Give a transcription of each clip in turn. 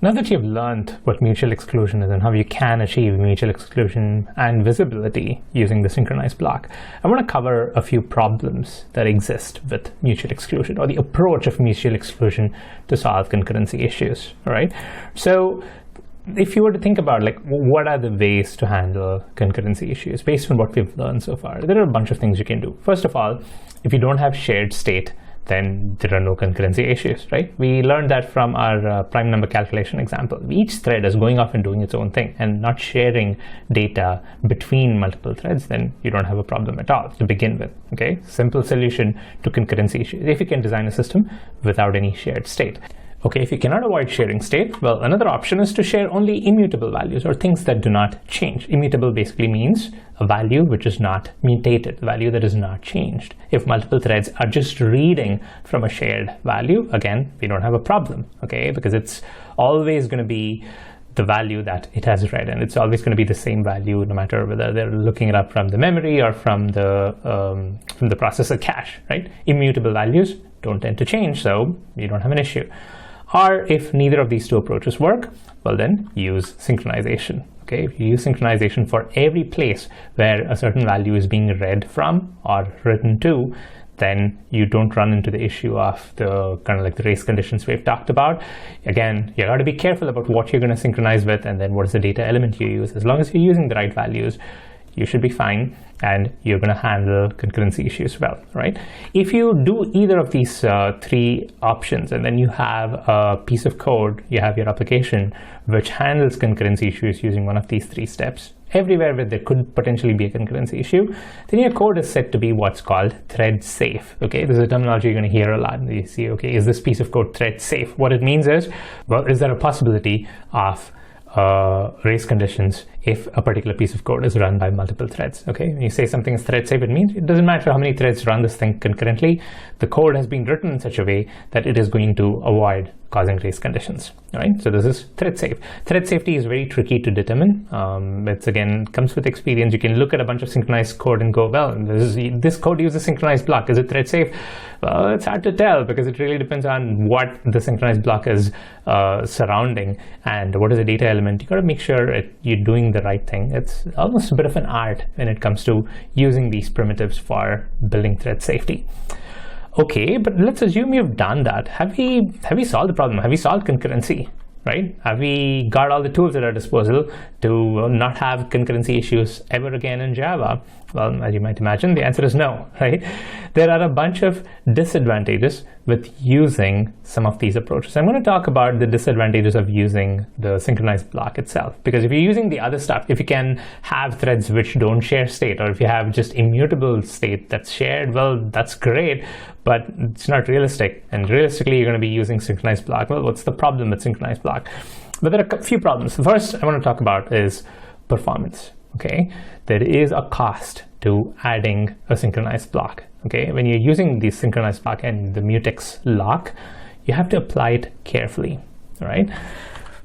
Now that you've learned what mutual exclusion is and how you can achieve mutual exclusion and visibility using the synchronized block, I want to cover a few problems that exist with mutual exclusion, or the approach of mutual exclusion to solve concurrency issues. All right. So if you were to think about what are the ways to handle concurrency issues based on what we've learned so far, there are a bunch of things you can do. First of all, if you don't have shared state, then there are no concurrency issues, right? We learned that from our prime number calculation example. Each thread is going off and doing its own thing and not sharing data between multiple threads, then you don't have a problem at all to begin with, okay? Simple solution to concurrency issues if you can design a system without any shared state. Okay, if you cannot avoid sharing state, well, another option is to share only immutable values, or things that do not change. Immutable basically means a value which is not mutated, a value that is not changed. If multiple threads are just reading from a shared value, again, we don't have a problem, okay? Because it's always going to be the value that it has read, and it's always going to be the same value no matter whether they're looking it up from the memory or from the processor cache, right? Immutable values don't tend to change, so you don't have an issue. Or if neither of these two approaches work, well then use synchronization. Okay, if you use synchronization for every place where a certain value is being read from or written to, then you don't run into the issue of the kind of like the race conditions we've talked about. Again, you got to be careful about what you're going to synchronize with, and then what is the data element you use. As long as you're using the right values, you should be fine, and you're going to handle concurrency issues well, right? If you do either of these three options, and then you have a piece of code, you have your application which handles concurrency issues using one of these three steps, everywhere where there could potentially be a concurrency issue, then your code is set to be what's called thread safe. Okay, this is a terminology you're going to hear a lot. You see, okay, is this piece of code thread safe? What it means is, well, is there a possibility of race conditions if a particular piece of code is run by multiple threads? Okay, when you say something is thread safe, it means it doesn't matter how many threads run this thing concurrently. The code has been written in such a way that it is going to avoid causing race conditions. All right, so this is thread safe. Thread safety is very tricky to determine. It's again comes with experience. You can look at a bunch of synchronized code and go, well, this code uses synchronized block. Is it thread safe? Well, it's hard to tell because it really depends on what the synchronized block is surrounding and what is the data element. You got to make sure you're doing the right thing. It's almost a bit of an art when it comes to using these primitives for building thread safety. Okay, but let's assume you've done that. Have we solved the problem? Have we solved concurrency? Right? Have we got all the tools at our disposal to not have concurrency issues ever again in Java? Well, as you might imagine, the answer is no, right? There are a bunch of disadvantages with using some of these approaches. I'm going to talk about the disadvantages of using the synchronized block itself, because if you're using the other stuff, if you can have threads which don't share state, or if you have just immutable state that's shared, well, that's great, but it's not realistic. And realistically, you're going to be using synchronized block. Well, what's the problem with synchronized block? But there are a few problems. The first I want to talk about is performance. Okay, there is a cost to adding a synchronized block. Okay, when you're using the synchronized block and the mutex lock, you have to apply it carefully. All right.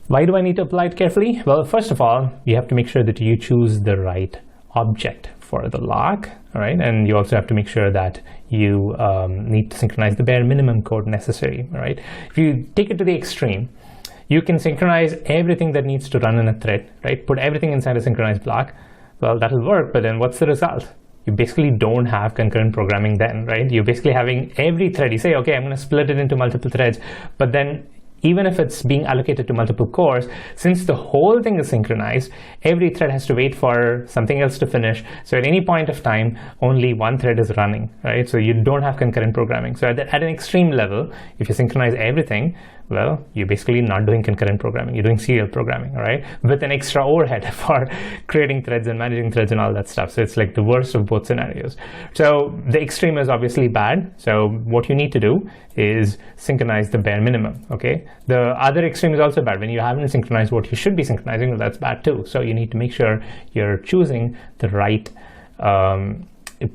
Why do I need to apply it carefully? Well, first of all, you have to make sure that you choose the right object for the lock. All right, and you also have to make sure that you need to synchronize the bare minimum code necessary. All right, if you take it to the extreme, you can synchronize everything that needs to run in a thread, right? Put everything inside a synchronized block. Well, that'll work, but then what's the result? You basically don't have concurrent programming then, right? You're basically having every thread. You say, okay, I'm going to split it into multiple threads, but then even if it's being allocated to multiple cores, since the whole thing is synchronized, every thread has to wait for something else to finish. So at any point of time, only one thread is running, right? So you don't have concurrent programming. So at an extreme level, if you synchronize everything, well, you're basically not doing concurrent programming. You're doing serial programming, all right? With an extra overhead for creating threads and managing threads and all that stuff. So it's like the worst of both scenarios. So the extreme is obviously bad. So what you need to do is synchronize the bare minimum, okay? The other extreme is also bad. When you haven't synchronized what you should be synchronizing, well, that's bad too. So you need to make sure you're choosing the right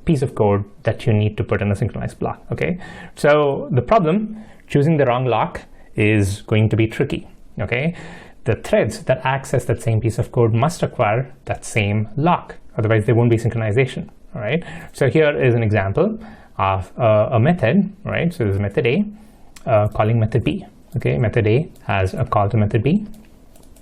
piece of code that you need to put in a synchronized block, okay? So the problem, choosing the wrong lock, is going to be tricky, okay? The threads that access that same piece of code must acquire that same lock, otherwise there won't be synchronization, all right? So here is an example of a method, right? So this is method A calling method B, Okay, method A has a call to method B,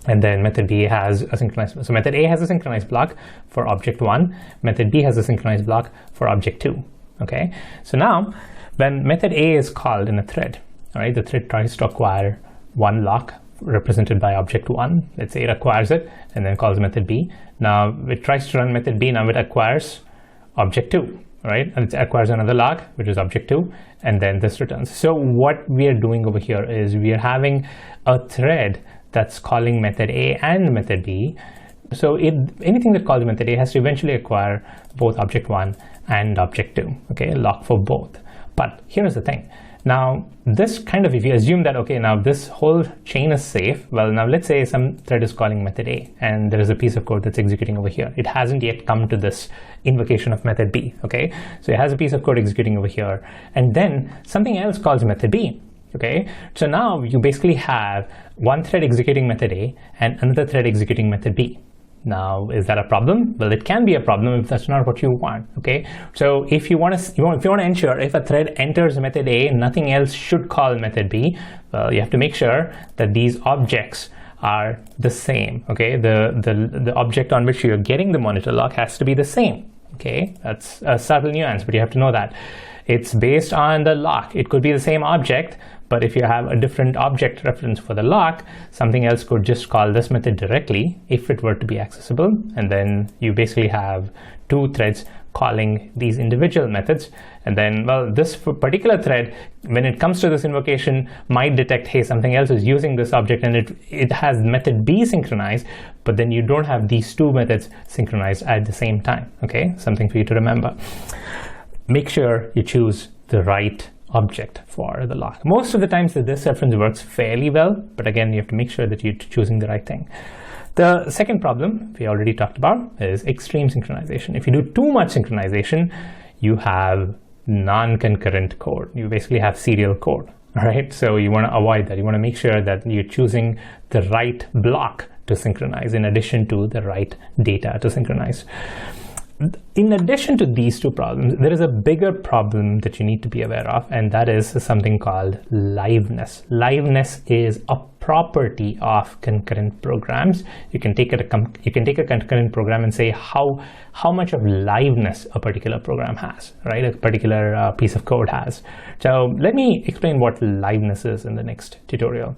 and then method B has a synchronized. So method A has a synchronized block for object 1. Method B has a synchronized block for object 2. Okay, so now when method A is called in a thread, all right, the thread tries to acquire one lock represented by object 1. Let's say it acquires it and then calls method B. Now it tries to run method B. Now it acquires object 2. Right, and it acquires another lock, which is object 2, and then this returns. So what we are doing over here is we are having a thread that's calling method A and method B. So anything that calls method A has to eventually acquire both object 1 and object 2, okay, lock for both. But here's the thing. Now this kind of, if you assume that, okay, now this whole chain is safe, well, now let's say some thread is calling method A and there is a piece of code that's executing over here. It hasn't yet come to this invocation of method B, okay? So it has a piece of code executing over here, and then something else calls method B, okay? So now you basically have one thread executing method A and another thread executing method B. Now, is that a problem? Well, it can be a problem if that's not what you want, okay? So if you want to ensure if a thread enters method A, nothing else should call method B, well, you have to make sure that these objects are the same, okay? The object on which you're getting the monitor lock has to be the same, okay? That's a subtle nuance, but you have to know that. It's based on the lock. It could be the same object, but if you have a different object reference for the lock, something else could just call this method directly if it were to be accessible. And then you basically have two threads calling these individual methods. And then, well, this particular thread, when it comes to this invocation, might detect, hey, something else is using this object and it has method B synchronized, but then you don't have these two methods synchronized at the same time, okay? Something for you to remember. Make sure you choose the right object for the lock. Most of the times this reference works fairly well, but again, you have to make sure that you're choosing the right thing. The second problem we already talked about is extreme synchronization. If you do too much synchronization, you have non-concurrent code. You basically have serial code, all right? So you want to avoid that. You want to make sure that you're choosing the right block to synchronize in addition to the right data to synchronize. In addition to these two problems, there is a bigger problem that you need to be aware of, and that is something called liveness. Liveness is a property of concurrent programs. You can take a concurrent program and say how much of liveness a particular program has, right? A particular piece of code has. So let me explain what liveness is in the next tutorial.